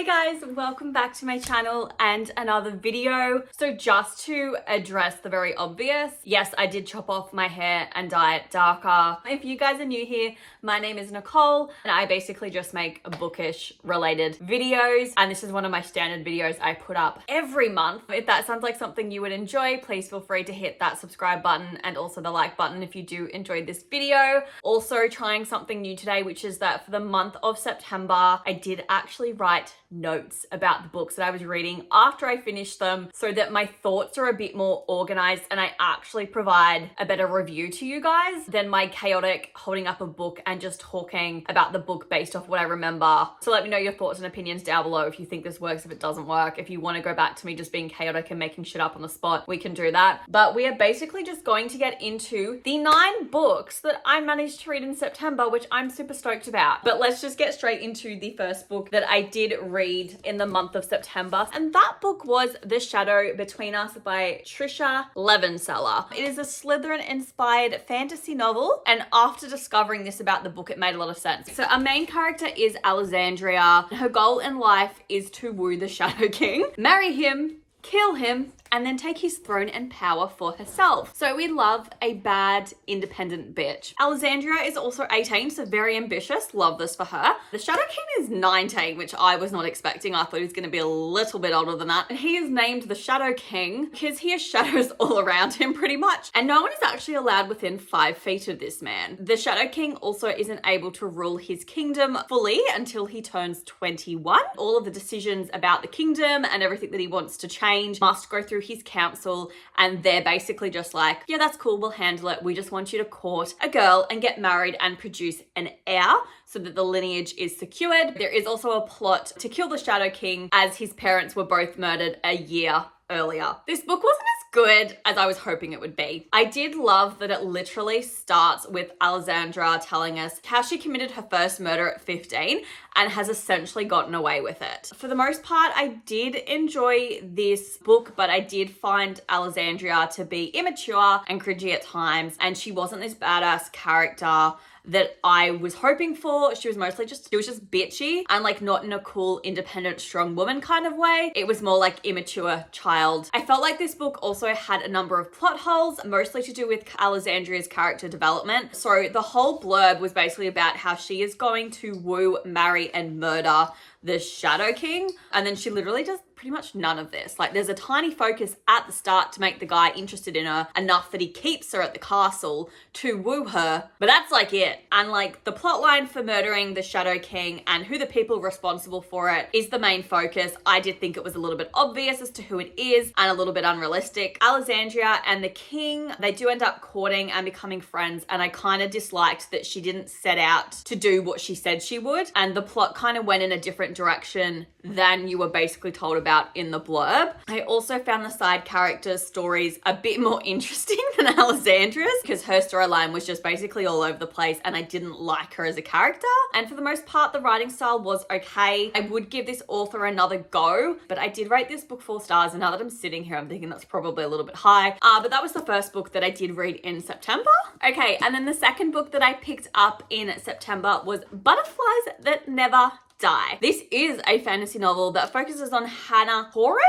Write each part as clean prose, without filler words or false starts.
Hey guys, welcome back to my channel and another video. So just to address the very obvious, yes, I did chop off my hair and dye it darker. If you guys are new here, my name is Nicole and I basically just make bookish related videos, and this is one of my standard videos I put up every month. If that sounds like something you would enjoy, please feel free to hit that subscribe button and also the like button if you do enjoy this video. Also trying something new today, which is that for the month of September, I did actually write notes about the books that I was reading after I finished them so that my thoughts are a bit more organized and I actually provide a better review to you guys than my chaotic holding up a book and just talking about the book based off what I remember. So let me know your thoughts and opinions down below if you think this works, if it doesn't work. If you want to go back to me just being chaotic and making shit up on the spot, we can do that. But we are basically just going to get into the 9 books that I managed to read in September, which I'm super stoked about. But let's just get straight into the first book that I did read in the month of September, and that book was The Shadow Between Us by Tricia Levenseller. It is a Slytherin-inspired fantasy novel, and after discovering this about the book, it made a lot of sense. So our main character is Alexandria. Her goal in life is to woo the Shadow King, marry him, kill him, and then take his throne and power for herself. So we love a bad, independent bitch. Alexandria is also 18, so very ambitious. Love this for her. The Shadow King is 19, which I was not expecting. I thought he was going to be a little bit older than that. And he is named the Shadow King because he has shadows all around him pretty much. And no one is actually allowed within 5 feet of this man. The Shadow King also isn't able to rule his kingdom fully until he turns 21. All of the decisions about the kingdom and everything that he wants to change must go through his council, and they're basically just like, yeah, that's cool, we'll handle it. We just want you to court a girl and get married and produce an heir so that the lineage is secured. There is also a plot to kill the Shadow King as his parents were both murdered a year earlier. This book wasn't as good as I was hoping it would be. I did love that it literally starts with Alexandra telling us how she committed her first murder at 15 and has essentially gotten away with it. For the most part, I did enjoy this book, but I did find Alexandria to be immature and cringy at times, and she wasn't this badass character that I was hoping for. She was just bitchy and like not in a cool, independent, strong woman kind of way. It was more like immature child. I felt like this book also had a number of plot holes, mostly to do with Alexandria's character development. So the whole blurb was basically about how she is going to woo, marry, and murder the Shadow King, and then she literally does pretty much none of this. Like, there's a tiny focus at the start to make the guy interested in her enough that he keeps her at the castle to woo her, but that's like it. And like the plot line for murdering the Shadow King and who the people responsible for it is the main focus. I did think it was a little bit obvious as to who it is and a little bit unrealistic. Alexandria and the king, they do end up courting and becoming friends, and I kind of disliked that she didn't set out to do what she said she would, and the plot kind of went in a different direction than you were basically told about in the blurb. I also found the side characters' stories a bit more interesting than Alexandra's because her storyline was just basically all over the place and I didn't like her as a character. And for the most part, the writing style was okay. I would give this author another go, but I did rate this book 4 stars, and now that I'm sitting here, I'm thinking that's probably a little bit high. But that was the first book that I did read in September. Okay, and then the second book that I picked up in September was Butterflies That Never Die. This is a fantasy novel that focuses on Hannah Horan,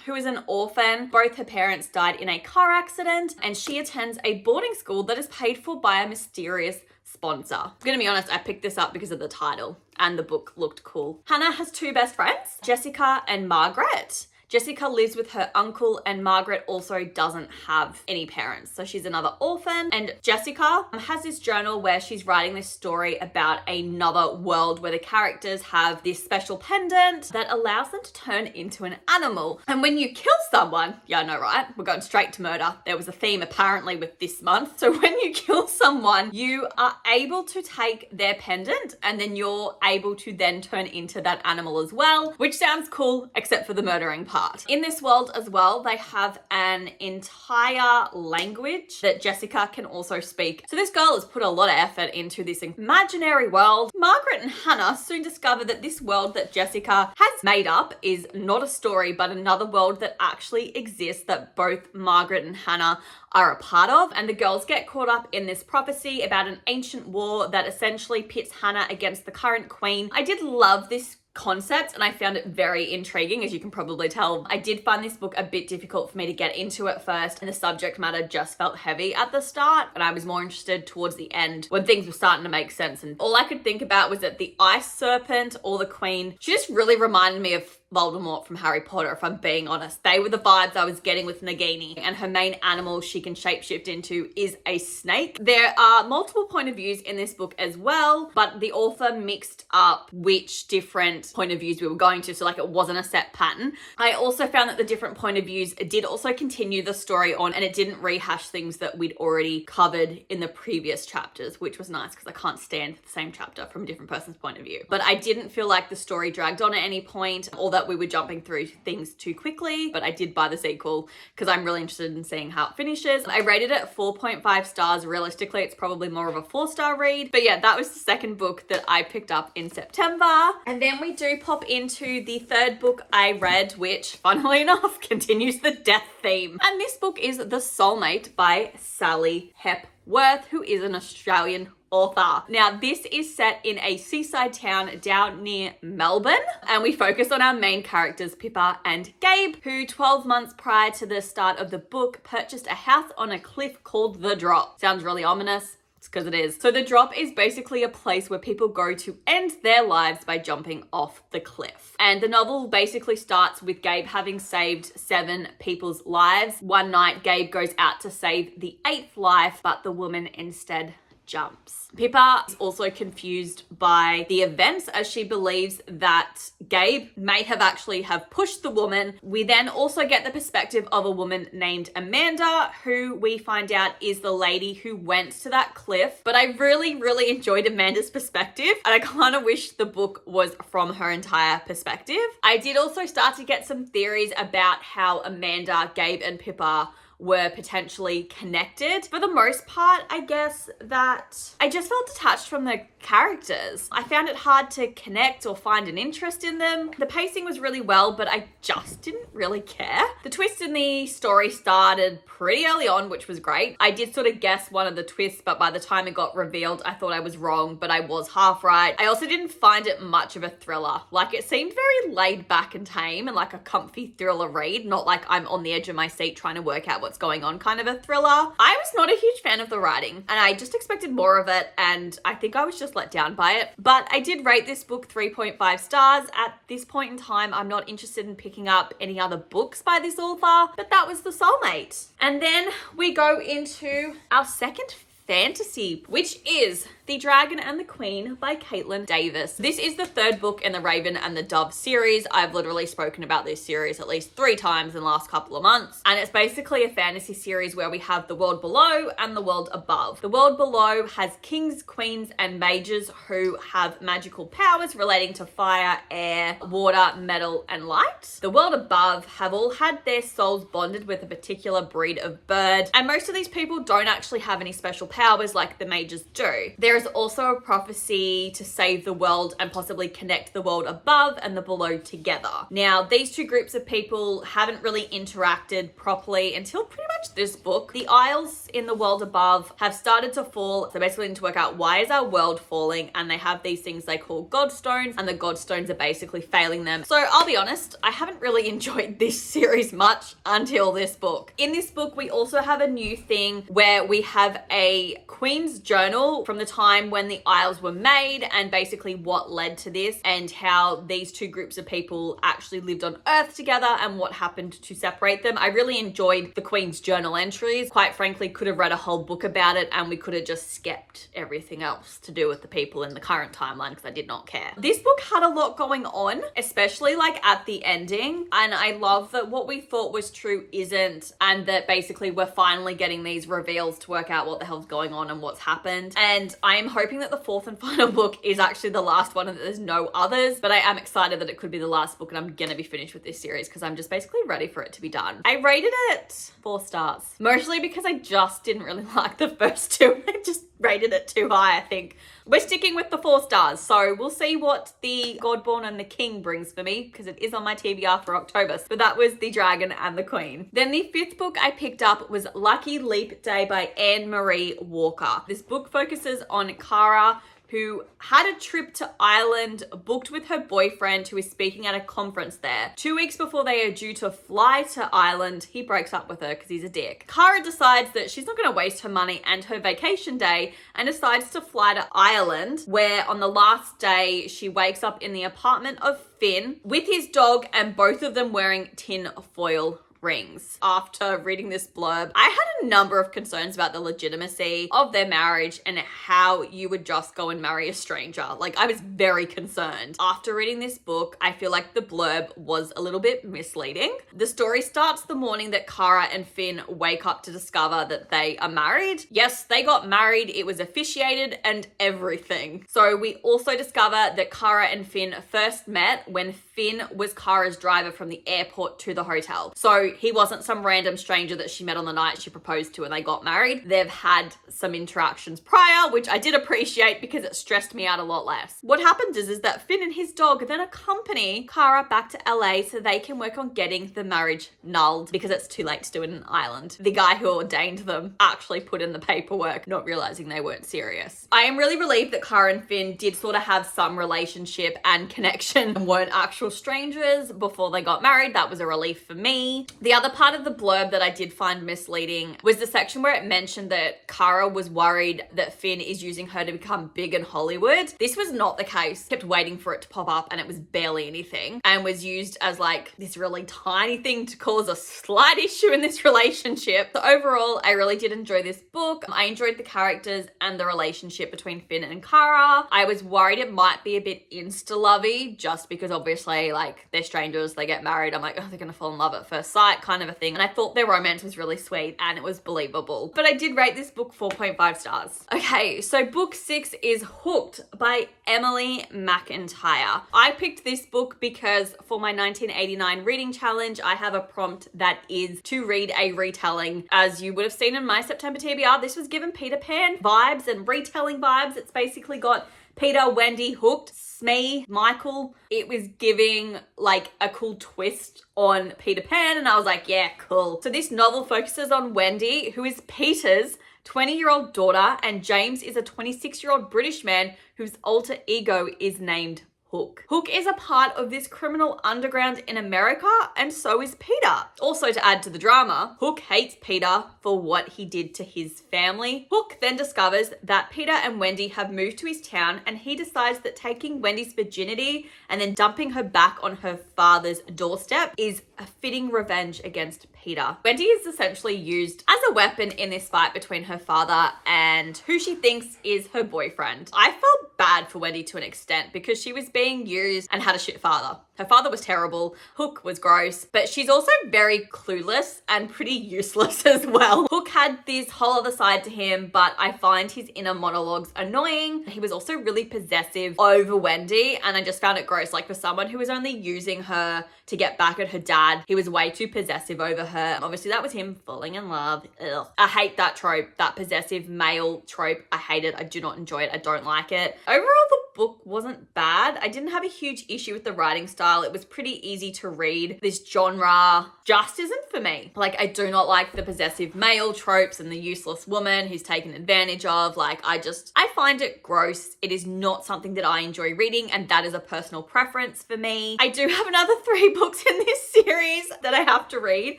who is an orphan. Both her parents died in a car accident, and she attends a boarding school that is paid for by a mysterious sponsor. I'm gonna be honest, I picked this up because of the title and the book looked cool. Hannah has 2 best friends, Jessica and Margaret. Jessica lives with her uncle, and Margaret also doesn't have any parents, so she's another orphan. And Jessica has this journal where she's writing this story about another world where the characters have this special pendant that allows them to turn into an animal. And when you kill someone, yeah, I know, right? We're going straight to murder. There was a theme apparently with this month. So when you kill someone, you are able to take their pendant and then you're able to then turn into that animal as well, which sounds cool, except for the murdering part. In this world as well, they have an entire language that Jessica can also speak. So this girl has put a lot of effort into this imaginary world. Margaret and Hannah soon discover that this world that Jessica has made up is not a story, but another world that actually exists that both Margaret and Hannah are a part of. And the girls get caught up in this prophecy about an ancient war that essentially pits Hannah against the current queen. I did love this concept, and I found it very intriguing, as you can probably tell. I did find this book a bit difficult for me to get into at first, and the subject matter just felt heavy at the start, and I was more interested towards the end when things were starting to make sense. And all I could think about was that the ice serpent or the queen, she just really reminded me of Voldemort from Harry Potter, if I'm being honest. They were the vibes I was getting with Nagini, and her main animal she can shapeshift into is a snake. There are multiple point of views in this book as well, but the author mixed up which different point of views we were going to, so like it wasn't a set pattern. I also found that the different point of views did also continue the story on, and it didn't rehash things that we'd already covered in the previous chapters, which was nice because I can't stand the same chapter from a different person's point of view. But I didn't feel like the story dragged on at any point, or that we were jumping through things too quickly, but I did buy the sequel because I'm really interested in seeing how it finishes. I rated it 4.5 stars. Realistically, it's probably more of a 4-star read. But yeah, that was the second book that I picked up in September. And then we do pop into the third book I read, which, funnily enough, continues the death theme. And this book is The Soulmate by Sally Hepworth, who is an Australian author. Now, this is set in a seaside town down near Melbourne, and we focus on our main characters, Pippa and Gabe, who 12 months prior to the start of the book purchased a house on a cliff called The Drop. Sounds really ominous. Because it is. So The Drop is basically a place where people go to end their lives by jumping off the cliff. And the novel basically starts with Gabe having saved 7 people's lives. One night, Gabe goes out to save the 8th life, but the woman instead jumps. Pippa is also confused by the events, as she believes that Gabe may have actually have pushed the woman. We then also get the perspective of a woman named Amanda, who we find out is the lady who went to that cliff. But I really, really enjoyed Amanda's perspective, and I kind of wish the book was from her entire perspective. I did also start to get some theories about how Amanda, Gabe, and Pippa were potentially connected. For the most part, I guess that I just felt detached from the characters. I found it hard to connect or find an interest in them. The pacing was really well, but I just didn't really care. The twist in the story started pretty early on, which was great. I did sort of guess one of the twists, but by the time it got revealed, I thought I was wrong, but I was half right. I also didn't find it much of a thriller. Like, it seemed very laid back and tame and like a comfy thriller read, not like I'm on the edge of my seat trying to work out what's going on kind of a thriller. I was not a huge fan of the writing, and I just expected more of it, and I think I was just let down by it. But I did rate this book 3.5 stars. At this point in time, I'm not interested in picking up any other books by this author, but that was The Soulmate. And then we go into our second fantasy, which is The Dragon and the Queen by Caitlin Davis. This is the third book in the Raven and the Dove series. I've literally spoken about this series at least 3 times in the last couple of months. And it's basically a fantasy series where we have the world below and the world above. The world below has kings, queens, and mages who have magical powers relating to fire, air, water, metal, and light. The world above have all had their souls bonded with a particular breed of bird, and most of these people don't actually have any special powers like the mages do. There is also a prophecy to save the world and possibly connect the world above and the below together. Now, these two groups of people haven't really interacted properly until pretty much this book. The isles in the world above have started to fall, so basically need to work out why is our world falling, and they have these things they call godstones, and the godstones are basically failing them. So I'll be honest, I haven't really enjoyed this series much until this book. In this book, we also have a new thing where we have a Queen's Journal from the time when the Isles were made, and basically what led to this, and how these two groups of people actually lived on Earth together and what happened to separate them. I really enjoyed the Queen's Journal entries. Quite frankly, could have read a whole book about it, and we could have just skipped everything else to do with the people in the current timeline because I did not care. This book had a lot going on, especially like at the ending, and I love that what we thought was true isn't, and that basically we're finally getting these reveals to work out what the hell's going on and what's happened. And I am hoping that the fourth and final book is actually the last one and that there's no others, but I am excited that it could be the last book and I'm gonna be finished with this series because I'm just basically ready for it to be done. I rated it 4 stars, mostly because I just didn't really like the first 2. I just rated it too high, I think. We're sticking with the 4 stars, so we'll see what the Godborn and the King brings for me because it is on my TBR for October. But that was The Dragon and the Queen. Then the 5th book I picked up was Lucky Leap Day by Anne Marie Walker. This book focuses on Kara, who had a trip to Ireland booked with her boyfriend who is speaking at a conference there. 2 weeks before they are due to fly to Ireland, he breaks up with her because he's a dick. Cara decides that she's not going to waste her money and her vacation day and decides to fly to Ireland, where on the last day she wakes up in the apartment of Finn with his dog and both of them wearing tin foil rings. After reading this blurb, I had a number of concerns about the legitimacy of their marriage and how you would just go and marry a stranger. Like, I was very concerned. After reading this book, I feel like the blurb was a little bit misleading. The story starts the morning that Cara and Finn wake up to discover that they are married. Yes, they got married, it was officiated and everything. So we also discover that Cara and Finn first met when Finn was Cara's driver from the airport to the hotel. So he wasn't some random stranger that she met on the night she proposed to and they got married. They've had some interactions prior, which I did appreciate because it stressed me out a lot less. What happens is that Finn and his dog then accompany Cara back to LA so they can work on getting the marriage nulled because it's too late to do it in Ireland. The guy who ordained them actually put in the paperwork, not realizing they weren't serious. I am really relieved that Cara and Finn did sort of have some relationship and connection and weren't actual strangers before they got married. That was a relief for me. The other part of the blurb that I did find misleading was the section where it mentioned that Cara was worried that Finn is using her to become big in Hollywood. This was not the case. Kept waiting for it to pop up and it was barely anything and was used as like this really tiny thing to cause a slight issue in this relationship. So overall, I really did enjoy this book. I enjoyed the characters and the relationship between Finn and Cara. I was worried it might be a bit insta-lovey just because obviously like they're strangers, they get married. I'm like, oh, they're gonna fall in love at first sight kind of a thing. And I thought their romance was really sweet and it was believable. But I did rate this book 4.5 stars. Okay, so book 6 is Hooked by Emily McIntyre. I picked this book because for my 1989 reading challenge, I have a prompt that is to read a retelling. As you would have seen in my September TBR, this was given Peter Pan vibes and retelling vibes. It's basically got Peter, Wendy, Hooked, Smee, Michael. It was giving like a cool twist on Peter Pan and I was like, yeah, cool. So this novel focuses on Wendy, who is Peter's 20-year-old daughter, and James is a 26-year-old British man whose alter ego is named Hook. Hook is a part of this criminal underground in America, and so is Peter. Also, to add to the drama, Hook hates Peter for what he did to his family. Hook then discovers that Peter and Wendy have moved to his town, and he decides that taking Wendy's virginity and then dumping her back on her father's doorstep is a fitting revenge against Peter. Wendy is essentially used as a weapon in this fight between her father and who she thinks is her boyfriend. I felt bad for Wendy to an extent because she was being used and had a shit father. Her father was terrible, Hook was gross, but she's also very clueless and pretty useless as well. Hook had this whole other side to him, but I find his inner monologues annoying. He was also really possessive over Wendy, and I just found it gross. Like, for someone who was only using her to get back at her dad, he was way too possessive over her. Obviously, that was him falling in love. Ugh. I hate that trope, that possessive male trope. I hate it. I do not enjoy it. I don't like it. Overall, the book wasn't bad. I didn't have a huge issue with the writing style. It was pretty easy to read. This genre just isn't for me. Like, I do not like the possessive male tropes and the useless woman who's taken advantage of. Like, I find it gross. It is not something that I enjoy reading, and that is a personal preference for me. I do have another 3 books in this series that I have to read,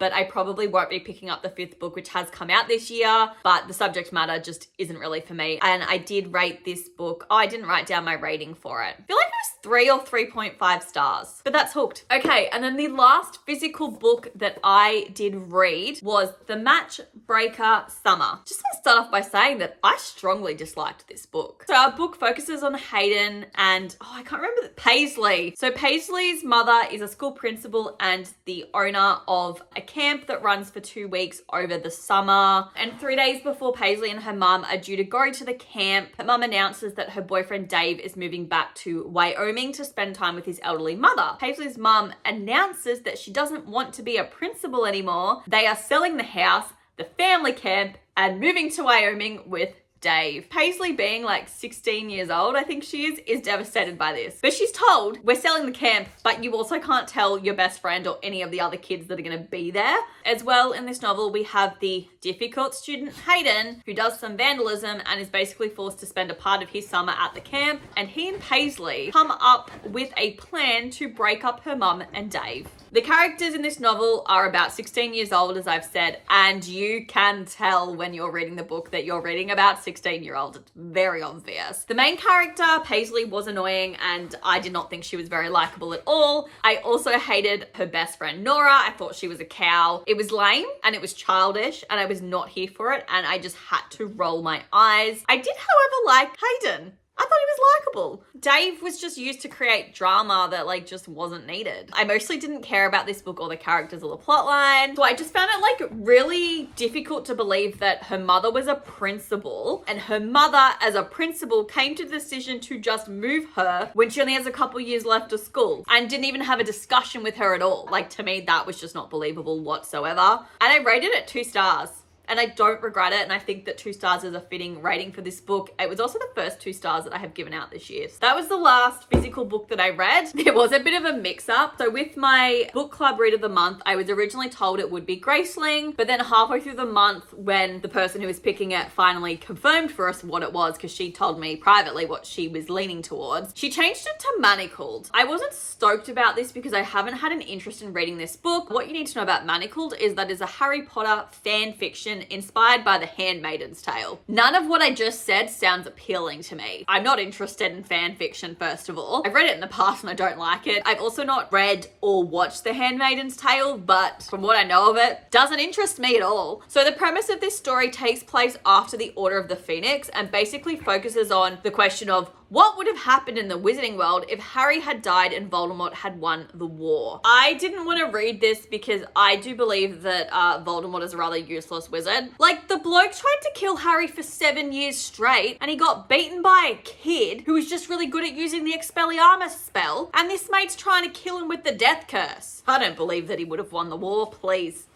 but I probably won't be picking up the 5th book, which has come out this year, but the subject matter just isn't really for me. And I did rate this book. Oh, I didn't write down my rating for it. I feel like it was 3 or 3.5 stars, but that's Hooked. Okay, and then the last physical book that I did read was The Matchbreaker Summer. Just want to start off by saying that I strongly disliked this book. So our book focuses on Hayden and, I can't remember, Paisley. So Paisley's mother is a school principal and the owner of a camp that runs for 2 weeks over the summer. And 3 days before Paisley and her mum are due to go to the camp, her mum announces that her boyfriend Dave is moving back to Wyoming to spend time with his elderly mother. Paisley's mum announces that she doesn't want to be a principal anymore. They are selling the house, the family camp, and moving to Wyoming with Dave. Paisley, being like 16 years old, I think she is devastated by this. But she's told, we're selling the camp, but you also can't tell your best friend or any of the other kids that are going to be there. As well, in this novel, we have the difficult student Hayden, who does some vandalism and is basically forced to spend a part of his summer at the camp. And he and Paisley come up with a plan to break up her mum and Dave. The characters in this novel are about 16 years old, as I've said, and you can tell when you're reading the book that you're reading about 16-year-olds. It's very obvious. The main character, Paisley, was annoying, and I did not think she was very likable at all. I also hated her best friend, Nora. I thought she was a cow. It was lame, and it was childish, and I was not here for it, and I just had to roll my eyes. I did, however, like Hayden. I thought he was likable. Dave was just used to create drama that like just wasn't needed. I mostly didn't care about this book or the characters or the plotline. So I just found it like really difficult to believe that her mother was a principal and her mother as a principal came to the decision to just move her when she only has a couple years left of school and didn't even have a discussion with her at all. Like, to me, that was just not believable whatsoever. And I rated it 2 stars. And I don't regret it, and I think that 2 stars is a fitting rating for this book. It was also the first 2 stars that I have given out this year. So that was the last physical book that I read. There was a bit of a mix-up. So with my book club read of the month, I was originally told it would be Graceling, but then halfway through the month, when the person who was picking it finally confirmed for us what it was, because she told me privately what she was leaning towards, she changed it to Manacled. I wasn't stoked about this because I haven't had an interest in reading this book. What you need to know about Manacled is that it's a Harry Potter fan fiction inspired by The Handmaid's Tale. None of what I just said sounds appealing to me. I'm not interested in fan fiction, first of all. I've read it in the past and I don't like it. I've also not read or watched The Handmaid's Tale, but from what I know of it, doesn't interest me at all. So the premise of this story takes place after the Order of the Phoenix and basically focuses on the question of what would have happened in the wizarding world if Harry had died and Voldemort had won the war. I didn't want to read this because I do believe that Voldemort is a rather useless wizard. Like, the bloke tried to kill Harry for 7 years straight and he got beaten by a kid who was just really good at using the Expelliarmus spell, and this mate's trying to kill him with the Death Curse. I don't believe that he would have won the war, please.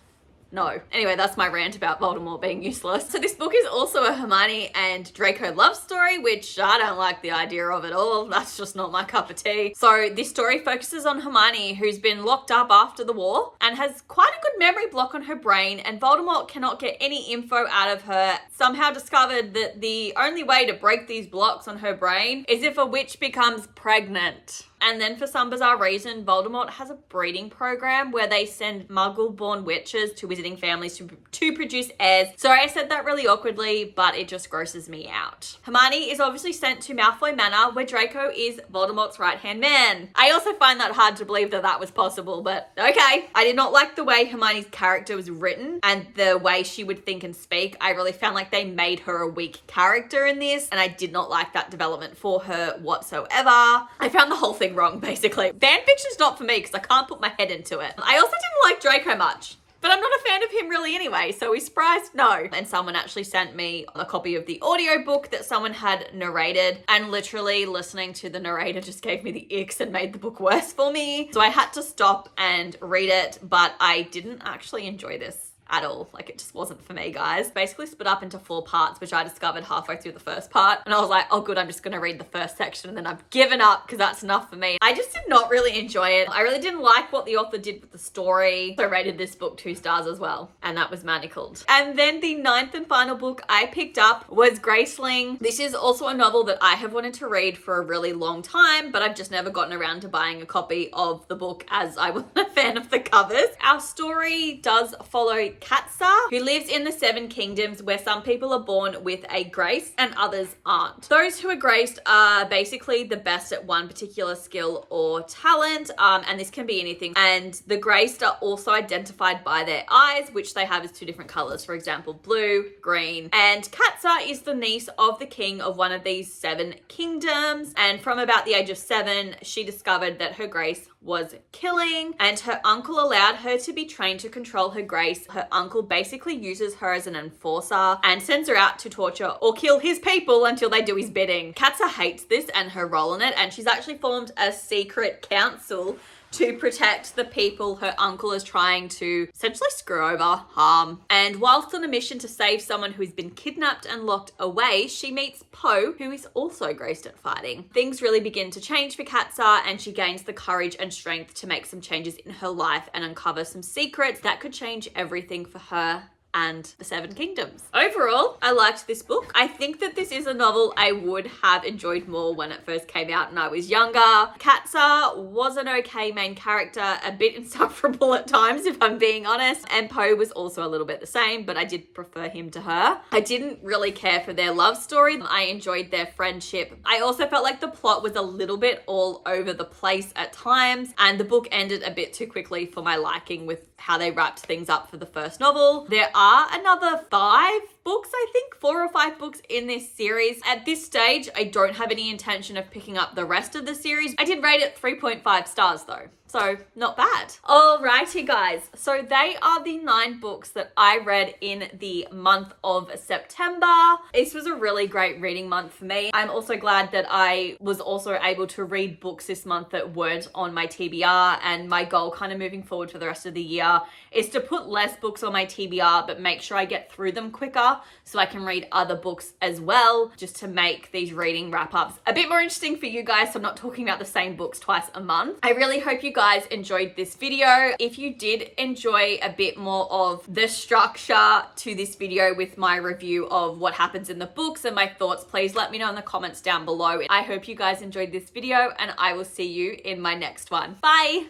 No. Anyway, that's my rant about Voldemort being useless. So this book is also a Hermione and Draco love story, which I don't like the idea of at all. That's just not my cup of tea. So this story focuses on Hermione, who's been locked up after the war and has quite a good memory block on her brain, and Voldemort cannot get any info out of her. Somehow discovered that the only way to break these blocks on her brain is if a witch becomes pregnant. And then for some bizarre reason, Voldemort has a breeding program where they send Muggle-born witches to wizarding families to produce heirs. Sorry, I said that really awkwardly, but it just grosses me out. Hermione is obviously sent to Malfoy Manor, where Draco is Voldemort's right-hand man. I also find that hard to believe that that was possible, but okay. I did not like the way Hermione's character was written and the way she would think and speak. I really found like they made her a weak character in this, and I did not like that development for her whatsoever. I found the whole thing wrong, basically. Fan fiction's not for me because I can't put my head into it. I also didn't like Draco much, but I'm not a fan of him really anyway, so is surprised? No. And someone actually sent me a copy of the audiobook that someone had narrated, and literally listening to the narrator just gave me the icks and made the book worse for me. So I had to stop and read it, but I didn't actually enjoy this at all. Like, it just wasn't for me, guys. Basically split up into 4 parts, which I discovered halfway through the first part. And I was like, oh good, I'm just gonna read the first section, and then I've given up because that's enough for me. I just did not really enjoy it. I really didn't like what the author did with the story. So I rated this book 2 stars as well. And that was Manacled. And then the 9th and final book I picked up was Graceling. This is also a novel that I have wanted to read for a really long time, but I've just never gotten around to buying a copy of the book as I wasn't a fan of the covers. Our story does follow Katsa, who lives in the 7 kingdoms, where some people are born with a grace and others aren't. Those who are graced are basically the best at one particular skill or talent, and this can be anything. And the graced are also identified by their eyes, which they have as 2 different colors, for example, blue, green. And Katsa is the niece of the king of one of these 7 kingdoms, and from about the age of 7, she discovered that her grace was killing, and her uncle allowed her to be trained to control her grace. Her uncle basically uses her as an enforcer and sends her out to torture or kill his people until they do his bidding. Katsa hates this and her role in it, and she's actually formed a secret council to protect the people her uncle is trying to essentially screw over, harm. And whilst on a mission to save someone who's been kidnapped and locked away, she meets Poe, who is also graced at fighting. Things really begin to change for Katsa, and she gains the courage and strength to make some changes in her life and uncover some secrets that could change everything for her and the Seven Kingdoms. Overall, I liked this book. I think that this is a novel I would have enjoyed more when it first came out and I was younger. Katsa was an okay main character, a bit insufferable at times if I'm being honest, and Poe was also a little bit the same, but I did prefer him to her. I didn't really care for their love story. I enjoyed their friendship. I also felt like the plot was a little bit all over the place at times, and the book ended a bit too quickly for my liking with how they wrapped things up for the first novel. There are another 5 books, I think, 4 or 5 books in this series. At this stage, I don't have any intention of picking up the rest of the series. I did rate it 3.5 stars though, so not bad. Alrighty guys, so they are the 9 books that I read in the month of September. This was a really great reading month for me. I'm also glad that I was also able to read books this month that weren't on my TBR, and my goal kind of moving forward for the rest of the year is to put less books on my TBR but make sure I get through them quicker so I can read other books as well, just to make these reading wrap-ups a bit more interesting for you guys so I'm not talking about the same books twice a month. I really hope you guys enjoyed this video. If you did enjoy a bit more of the structure to this video with my review of what happens in the books and my thoughts, please let me know in the comments down below. I hope you guys enjoyed this video and I will see you in my next one. Bye!